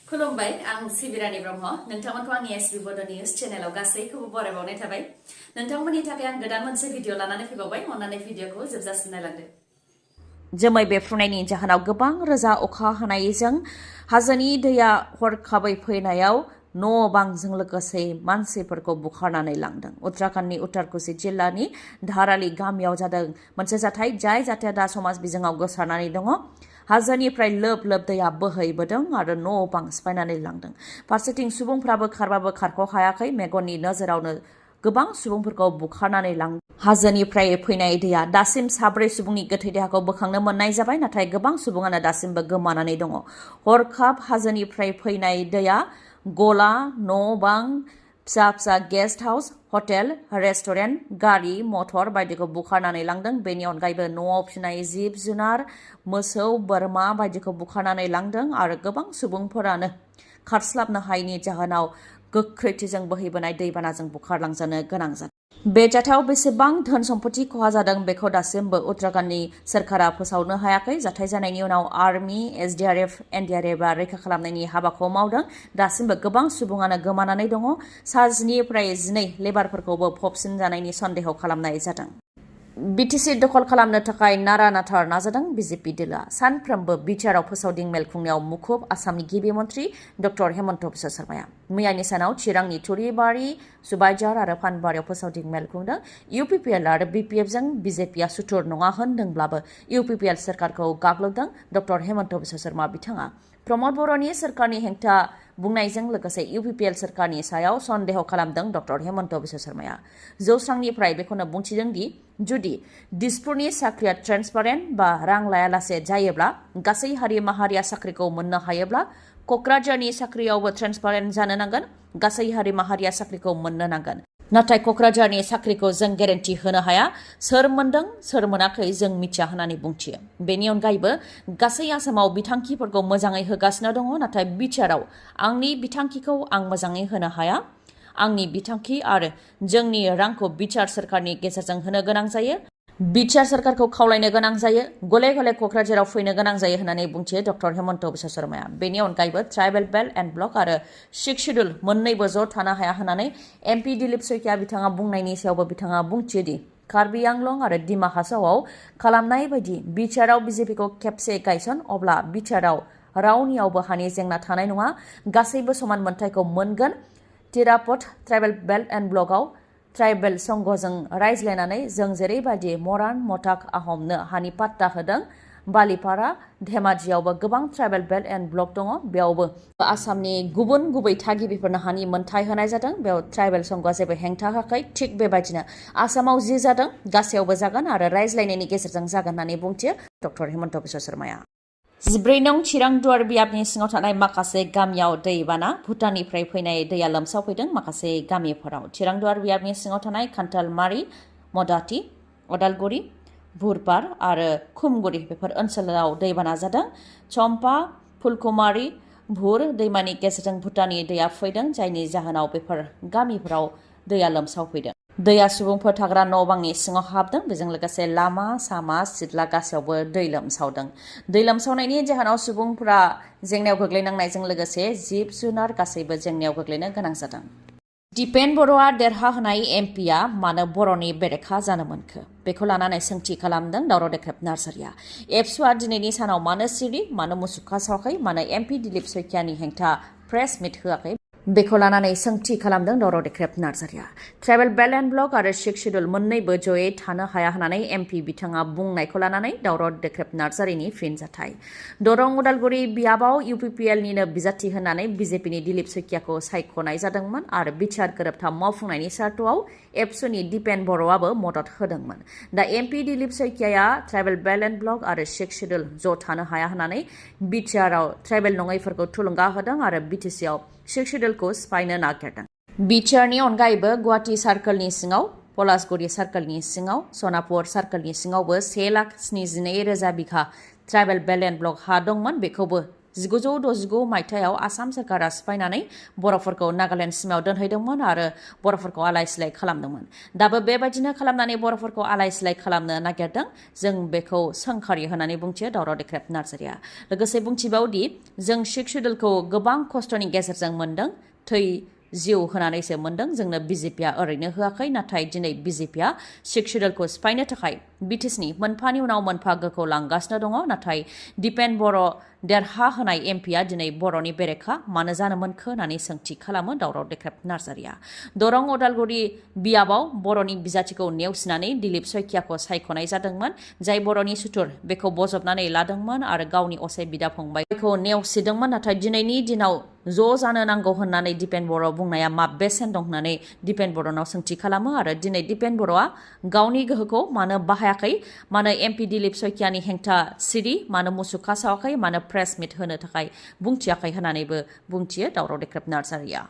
खुलुमबाय आं सिबिरानि ब्रह्म नोंथांमोनखौ आंनि एसबि बड' निउज चेनेलाव गासैखौबो बरायबावनाय थाबाय नोंथांमोननि थाखाय आं गोदान मोनसे भिडिअ लानानै फैबावबाय अन्नानै भिडिअखौ जोबजासिम नायलांदो जोमै बेफ्रुनायनि जाहोनाव गोबां रोजा अखा हानायजों हाजोनि दैया हरखाबै फैनायाव न' बांजों लोगोसे मानसिफोरखौ बुखारनानै लांदों उत्तराखन्डनि उत्तरकुशी जिल्लानि धाराली गामियाव जादों मोनसे जाथाय जाय जाथाया दा समाज बिजोङाव गोसारनानै दङ हाजोनिफ्राय लोब लोब दैया बोहैबोदों आरो न' बां सिफायनानै लांदों फारसेथिं सुबुंफ्राबो खारबाबो खारख' हायाखै मेगननि नोजोरावनो गोबां सुबुंफोरखौ बुखारनानै लांदों हाजोनिफ्राय फैनाय दैया दासिम साब्रै सुबुंनि गोथै देहाखौ बोखांनो मोननाय जाबाय नाथाय गोबां सुबुङानो दासिमबो गोमानानै दङ हरखाब हाजोनिफ्राय फैनाय दैया गला न' बां फिसा फिसा गेस्ट हाउस हटेल रेस्टुरेन्ट गारि मटर बायदिखौ बुखारनानै लांदों बेनि अनगायैबो न'आव फिनाय जिब जुनार मोसौ बोरमा बायदिखौ बुखारनानै लांदों आरो गोबां सुबुंफोरानो खारस्लाबनो हायैनि जाहोनाव गोख्रैथिजों बोहैबोनाय दैबानाजों बुखारलांजानो गोनां जादों बे जाथायाव बेसेबां धोन सम्पति खहा जादों बेखौ दासिमबो उत्तराखन्डनि सोरखारा फोसावनो हायाखै जाथाय जानायनि उनाव आर्मि एसडिआरएफ एनडिआरएफआ रैखा खालामनायनि हाबाखौ मावदों दासिमबो गोबां सुबुङानो गोमानानै दङ 7 लेबारफोरखौबो फबसिनजानायनि सन्देह खालामनाय जादों बिटिसि दखल खालामनो थाखाय नारा नाथार नाजादों बिजेपि दोला सानफ्रोमबो बिटिआरआव फोसावदिं मेल खुंनायाव मुखुब आसामनि गिबि मन्थ्रि डक्टर हेमन्त बिश्व शर्माया मैयानि सानाव चिरांनि थुरिबारि सुबाइझार आरो फानबारियाव फोसावदिं मेल खुंदों UPPL आरो BPF जों बिजेपिआ सुथुर नङा होनदोंब्लाबो UPPL सोरखारखौ गाग्लोबदों डक्टर हेमन्त बिश्व शर्मा बिथाङा प्रमद बर'नि सोरखारनि हेंथा बुंनायजों लोगोसे UPPL सोरखारनि सायाव सन्देह खालामदों डक्टर हेमन्त बिश्व शर्माया जौस्रांनिफ्राय बेखौनो बुंथिदों दि जुदि दिसपुरनि साख्रिया ट्रेन्सपारेन्ट बा रां लायालासे जायोब्ला गासै हारि माहारिया साख्रिखौ मोननो हायोब्ला क'क्राझारनि साख्रियावबो ट्रेन्सपारेन्ट जानो नांगोन गासै हारि माहारिया साख्रिखौ मोननो नांगोन नाथाय क'क्राझारनि साख्रिखौ जों गेरेन्टि होनो हाया सोर मोनदों सोर मोनाखै जों मिथिया होननानै बुंथियो बेनि अनगायैबो गासै आसामाव बिथांखिफोरखौ मोजाङै होगासिनो दङ नाथाय बिटिआरआव आंनि बिथांखिखौ आं मोजाङै होनो हाया आंनि बिथांखि आरो जोंनि रांखौ बिटिआर सोरखारनि गेजेरजों होनो गोनां जायो बिटिआर सोरखारखौ खावलायनो गोनां जायो गले गले क'क्राझाराव फैनो गोनां जायो होननानै बुंथियो डक्टर हेमन्त बिश्व शर्माया बेनि अनगायैबो ट्राइबेल बेल्ट एन्ड ब्लक आरो 6 शिड्युल मोननैबो ज' थानो हाया होननानै MP दिलीप सैकिया बिथाङा बुंनायनि सायावबो बिथाङा बुंथियोदि कार्बि आंलं आरो दिमा हासावआव खालामनाय बायदि बिटिआरआव बिजेपिखौ खेबसे गायसन अब्ला बिटिआरआव रावनियावबो हानि जेंना थानाय नङा गासैबो समान मोनथायखौ मोनगोन तिरापत ट्राइबेल बेल्ट एन्ड ब्लकआव ट्राइबेल संघजों रायज्लायनानै जों जेरैबायदि मरान मटाक आहमनो हानि पाट्टा होदों बालिपारा धेमाजियावबो गोबां ट्राइबेल बेल्ट एन्ड ब्लक दङ बेयावबो आसामनि गुबुन गुबै थागिबिफोरनो हानि मोनथाय होनाय जादों बेयाव ट्राइबेल संघआ जेबो हेंथा होआखै थिग बेबायदिनो आसामाव जि जादों गासैयावबो जागोन आरो रायज्लायनायनि गेजेरजों जागोन होननानै बुंथियो डक्टर हेमन्त बिश्व शर्माया 14 नं चिरां दुवार बियाबनि सिङाव थानाय माखासे गामियाव दैबाना भुटाननिफ्राय फैनाय दैया लोमसावफैदों माखासे गामिफोराव चिरां दुवार बियाबनि सिङाव थानाय खान्थालमारि मदाति अदालगुरि भुरपार आरो खुमगुरि बेफोर ओनसोलाव दैबाना जादों चम्पा फुलकुमारि भुर दैमानि गेजेरजों भुटाननि दैया फैदों जायनि जाहोनाव बेफोर गामिफोराव दैया लोमसावफैदों दैया सुबुंफोर थाग्रा न' बांनि सिङाव हाबदों बेजों लोगोसे लामा सामा सिथला गासैयावबो दै लोमसावदों दै लोमसावनायनि जाहोनाव सुबुंफोरा जेंनायाव गोग्लैनांनायजों लोगोसे जिब जुनार गासैबो जेंनायाव गोग्लैनो गोनां जादों दिपेन बर'आ देरहाहोनाय MPआ मानो बर'नि बेरेखा जानो मोनखो बेखौ लानानै सोंथि खालामदों दावराव देख्रेब नार्जारिया एबसुआ दिनैनि सानाव मानो सिरि मानो मुसुखा सावाखै मानो MP दिलीप सैकियानि हेंथा प्रेस मिट होआखै बेखौ लानानै सोंथि खालामदों दावराव देख्रेब नार्जारिया ट्राइबेल बेल्ट एन्ड ब्लक आरो 6 शिड्युल मोननैबो जयै थानो हाया होननानै MP बिथाङा बुंनायखौ लानानै दावराव देख्रेब नार्जारिनि फिनजाथाय दरं उदालगुरि बियाबाव UPPLनिनो बिजाथि होननानै बिजेपिनि दिलीप सैकियाखौ सायख'नाय जादोंमोन आरो बिटिआर गोरोबथा मावफुंनायनि सार्तआव एबसुनि दिपेन बर'आबो मदद होदोंमोन दा MP दिलीप सैकियाया ट्राइबेल बेल्ट एन्ड ब्लक आरो 6 शिड्युल ज' थानो हाया होननानै बिटिआरआव ट्राइबेल नङैफोरखौ थुलुंगा होदों आरो बिटिसिआव 6 शिड्युलखौ सिफायनो नागिरदों बिटिआरनि अनगायैबो गुवाहाटी सार्कलनि सिङाव पलासगुरि सार्कलनि सिङाव सनापुर सार्कलनि सिङावबो 1,79,000 बिघा ट्राइबेल बेल्ट एन्ड ब्लक हा दंमोन बेखौबो 1969 मायथाइयाव आसाम सोरखारा सिफायनानै बर'फोरखौ नागालेण्ड सिमायाव दोनहैदोंमोन आरो बर'फोरखौ आलाय सिलाय खालामदोंमोन। दाबो बेबायदिनो खालामनानै बर'फोरखौ आलाय सिलाय खालामनो नागिरदों। जों बेखौ सोंखारि होननानै बुंथियो दावराव देख्रेब नार्जारिया। लोगोसे बुंथिबावदि जों सिक्स सिडुलखौ गोबां खस्थ'नि गेजेरजों मोनदों, थै जिउ होनानैसो मोनदों। जोंनो बिजेपिया ओरैनो होआखै, नाथाय दिनै बिजेपिया सिक्स सिडुलखौ सिफायनो थाखाय बिटिसिनि मोनफानि उनाव मोनफा गोखौ लांगासिनो दङ। नाथाय दिपेन बर' देरहा होनाय एमपिया दिनै बर'नि बेरेखा मानो जानो मोनखो होननानै सोंथि खालामो दावराव देख्रेब नार्जारिया। दरं अदालगुरि बियाबाव बर'नि बिजाथिखौ नेवसिनानै दिलीप सयखियाखौ सायख'नाय जादोंमोन, जाय बर'नि सुथुर बेखौ बजबनानै लादोंमोन आरो गावनि असे बिदा फंबायखौ नेवसिदोंमोन। नाथाय दिनैनि दिनाव ज' जानो नांगौ होननानै दिपेन बर' बुंनाया मा बेसेन दं होननानै दिपेन बर'नाव सोंथि खालामो आरो दिनै दिपेन बर'आ गावनि गोहोखौ मानो बाहायाखै, मानो एमपि दिलीप सयखियानि हेंथा सिरि, मानो मुसुखा सावाखै, मानो प्रेस मिट होनो थाखाय बुंथियाखै होननानैबो बुंथियो दावराव देख्रेब नार्जारिया।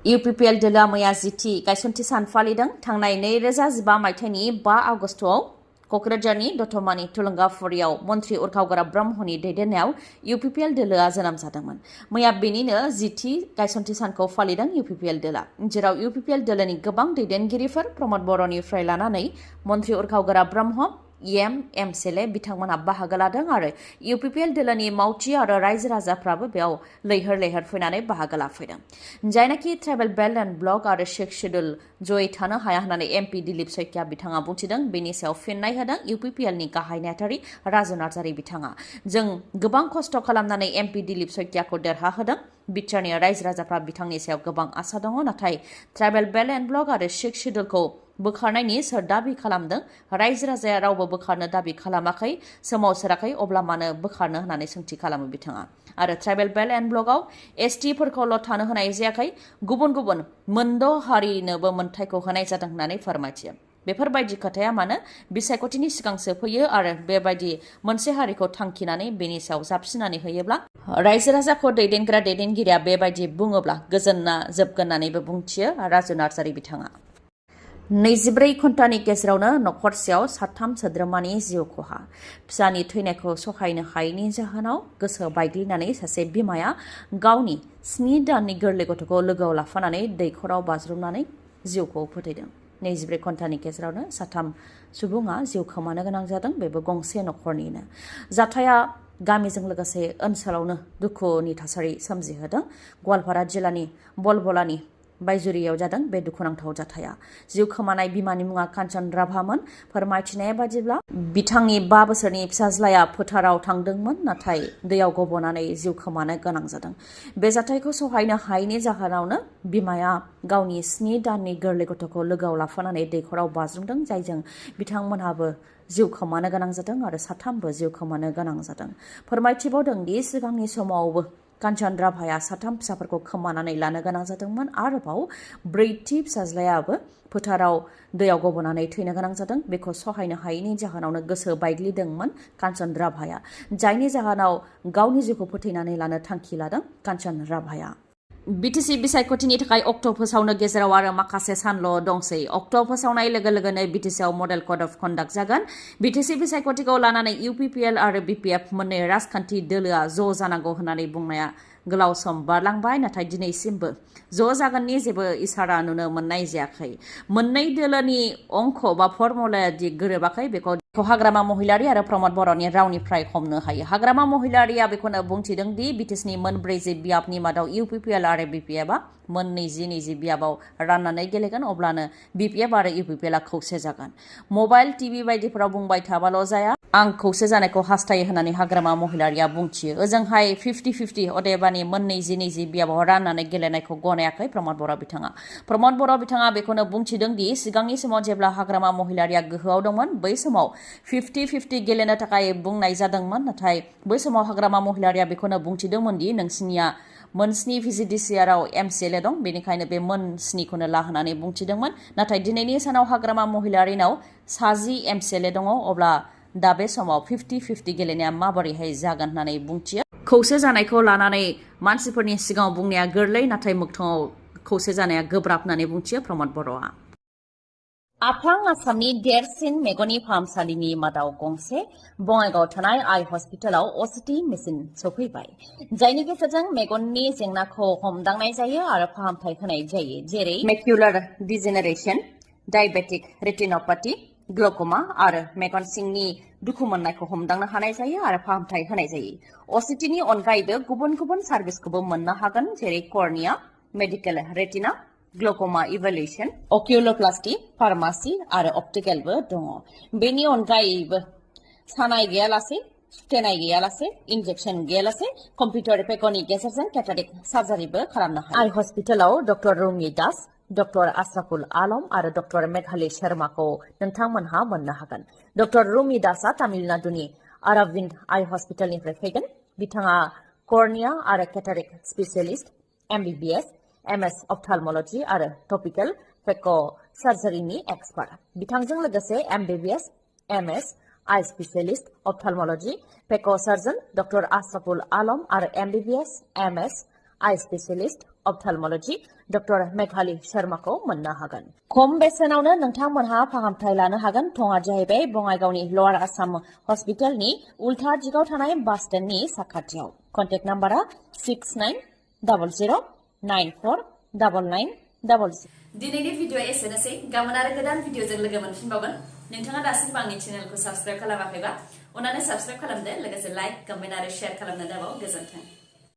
UPPL दोलोआ मैया 10थि गायसनथि सान फालिदों। थांनाय 2015 मायथाइनि 5 आगस्टआव क'क्राझारनि दतमानि थुलुंगाफुरियाव मन्त्रि उरखावगोरा ब्रह्मनि दैदेननायाव UPPL दोलोआ जोनोम जादोंमोन। मैया बेनिनो 10थि गायसनथि सानखौ फालिदों UPPL दोलोआ, जेराव UPPL दोलोनि गोबां दैदेनगिरिफोर प्रमद बर'निफ्राय लानानै मन्त्रि उरखावगोरा ब्रह्म, एमएलए बिथांमोनहा बाहागो लादों आरो UPPL दोलोनि मावथि आरो रायजो राजाफ्राबो बेयाव लैहोर लैहोर फैनानै बाहागो लाफैदों। जायनाखि ट्राइबेल बेल्ट एन्ड ब्लक आरो सिक्स सिडुल जयै थानो हाया होननानै एमपि दिलीप सयखिया बिथाङा बुंथिदों, बेनि सायाव फिननाय होदों UPPLनि गाहाय नेहाथारि राजु नार्जारि बिथाङा। जों गोबां खस्थ' खालामनानै एमपि दिलीप सयखियाखौ देरहाहोदों। बिटिआरनि रायजो राजाफ्रा बिथांनि सायाव गोबां आसा दङ, नाथाय ट्राइबेल बेल्ट एन्ड ब्लक आरो सिक्स सिडुलखौ बोखारनायनि सोर दाबि खालामदों? रायजो राजाया रावबो बोखारनो दाबि खालामाखै, सोमावसाराखै, अब्ला मानो बोखारनो होननानै सोंथि खालामो बिथाङा। आरो ट्राइबेल बेल्ट एन्ड ब्लकआव एसटिफोरखौल' थानो होनाय जायाखै, गुबुन गुबुन मोनद' हारिनोबो मोनथायखौ होनाय जादों होननानै फोरमायथियो। बेफोरबायदि खोथाया मानो बिसायख'थिनि सिगांसो फैयो आरो बेबायदि मोनसे हारिखौ थांखिनानै बेनि सायाव जाबसिननानै होयोब्ला रायजो राजाखौ दैदेनग्रा दैदेनगिरिया बेबायदि बुङोब्ला गोजोनना जोबगोन होननानैबो बुंथियो राजु नार्जारि बिथाङा। 24 घन्टानि गेजेरावनो नखरसेयाव 3 सोद्रोमानि जिउ खहा। फिसानि थैनायखौ सहायनो हायैनि जाहोनाव गोसो बायग्लिनानै सासे बिमाया गावनि 7 दाननि गोरलै गथ'खौ लोगोआव लाफानानै दैखराव बाज्रुमनानै जिउखौ फोथैदों। 24 घन्टानि गेजेरावनो 3 सुबुङा जिउ खोमानो गोनां जादों, बेबो गंसे नखरनिनो। जाथाया गामिजों लोगोसे ओनसोलावनो दुखुनि थासारि सोमजिहोदों। गवालपारा जिल्लानि बलबलानि बायजुरियाव जादों बे दुखुनांथाव जाथाया। जिउ खोमानाय बिमानि मुङा कान्चन राभामोन। फोरमायथिनाय बादिब्ला बिथांनि 5 बोसोरनि फिसाज्लाया फोथाराव थांदोंमोन, नाथाय दैयाव गबनानै जिउ खोमानो गोनां जादों। बे जाथायखौ सहायनो हायैनि जाहोनावनो बिमाया गावनि 7 दाननि गोरलै गथ'खौ लोगोआव लाफानानै दैखराव बाज्रुमदों, जायजों बिथांमोनहाबो जिउ खोमानो गोनां जादों आरो 3बो जिउ खोमानो गोनां जादों। फोरमायथिबावदों दि सिगांनि समावबो कान्चन राभाया 3 फिसाफोरखौ खोमानानै लानो गोनां जादोंमोन। आरोबाव 4थि फिसाज्लायाबो फोथाराव दैयाव गबनानै थैनो गोनां जादों। बेखौ सहायनो हायैनि जाहोनावनो गोसो बायग्लिदोंमोन कान्चन राभाया, जायनि जाहोनाव गावनि जिउखौ फोथैनानै लानो थांखि लादों कान्चन राभाया। बिटिसि बिसायख'थिनि थाखाय अक्ट' फोसावनो गेजेराव आरो माखासे सानल' दंसै। अक्ट' फोसावनाय लोगो लोगोनो बिटिसिआव मडेल कड अफ कन्डाक्ट जागोन। बिटिसि बिसायख'थिखौ लानानै UPPL आरो BPF मोननै राजखान्थि दोलोआ ज' जानांगौ होननानै बुंनाया गोलाव सम बारलांबाय, नाथाय दिनैसिमबो ज' जागोननि जेबो इसारा नुनो मोननाय जायाखै। मोननै दोलोनि अंक बा फर्मुलाया दि गोरोबाखै बेखौ हाग्रामा महिलारि आरो प्रमद बर'नि रावनिफ्राय हमनो हायो। हाग्रामा महिलारिया बेखौनो बुंथिदों दि बिटिसिनि मोन 40 बियाबनि मादाव UPPL आरो BPFआ मोन 20 बियाबाव राननानै गेलेगोन, अब्लानो BPF आरो UPPLआ खौसे जागोन। मबाइल टिभि बायदिफोराव बुंबाय थाबाल' जाया, आं खौसे जानायखौ हास्थायो होननानै हाग्रामा महिलारिया बुंथियो। ओजोंहाय 50-50 अदेबानि मोन 20 बियाबाव राननानै गेलेनायखौ गनायाखै प्रमद बर' बिथाङा। प्रमद बर' बिथाङा बेखौनो बुंथिदों दि सिगांनि समाव जेब्ला हाग्रामा महिलारिया गोहोआव दंमोन, बै समाव 50-50 गेलेनो थाखाय बुंनाय जादोंमोन, नाथाय बै समाव हाग्रामा महिलारिया बेखौनो बुंथिदोंमोन दि नोंसिनिया मोन 7 VCDCRआव MCLA दं, बेनिखायनो बे मोन 7खौनो ला होननानै बुंथिदोंमोन। नाथाय दिनैनि सानाव हाग्रामा महिलारिनाव 60 MCLA दङ, अब्ला दा बे समाव 50-50 गेलेनाया माबोरैहाय जागोन होननानै बुंथियो। खौसे जानायखौ लानानै मानसिफोरनि सिगाङाव बुंनाया गोरलै, नाथाय मोगथाङाव खौसे जानाया गोब्राब होननानै बुंथियो प्रमद बर'आ। आफां आसामनि देरसिन मेगननि फाहामसालिनि मादाव गंसे बङाइगाव थानाय आइ हस्पिटालाव असिटि मेसिन सफैबाय जायनि गेजेरजों मेगननि जेंनाखौ हमदांनाय जायो आरो फाहामथाय होनाय जायो जेरै मेक्युलार डिजेनेरेशन डायबेटिक रेटिनोपैथी ग्लुकोमा आरो मेगन सिंनि दुखु मोननायखौ हमदांनो हानाय जायो आरो फाहामथाय होनाय जायो असिटिनि अनगायैबो गुबुन गुबुन सार्भिसखौबो मोननो हागोन जेरै cornea medical retina glaucoma evaluation oculoplasty pharmacy आरो अप्टिकेलबो दङ बेनि अनगायैबो सानाय गैयालासे सुथेनाय गैयालासे इन्जेक्सन गैयालासे कम्पिउटार पेकनि गेजेरजों केटारेक्ट सार्जारिबो खालामनो हायो आइ हस्पिटालाव डक्टर रुमि दास डक्टर आशराफुल आलम आरो डक्टर मेघाली शर्माखौ नोंथांमोनहा मोननो हागोन डक्टर रुमि दासआ तामिलनाडुनि अरविंद आइ हस्पिटालनिफ्राय फैगोन बिथाङा कर्निया आरो cataract specialist MBBS MS ophthalmology आरो टपिकल फेक' सार्जारिनि एक्सपार्ट बिथांजों लोगोसे MBBS MS आइ स्पेसियलिस्ट ophthalmology फेक' सार्जन डक्टर आशराफुल आलम आरो MBBS MS आइ स्पेसियलिस्ट ophthalmology डक्टर मेघाली शर्माखौ मोननो हागोन खम बेसेनावनो नोंथांमोनहा फाहामथाय लानो हागोन थङा जाहैबाय बङाइगावनि लवार आसाम हस्पिटालनि उल्था दिगाव थानाय बास स्टेन्डनि साखाथियाव कन्टेक्ट नाम्बारा 6900949900 दिनैनि भिडिअ एसेनोसै गाबोन आरो गोदान भिडिअजों लोगो मोनफिनबावगोन नोंथाङा दासिमबो आंनि चेनेलखौ साबस्क्राइब खालामाखैबा अन्नानै साबस्क्राइब खालामदो लोगोसे लाइक कमेन्ट आरो शेयार खालामनो दाबाव गोजोन्थों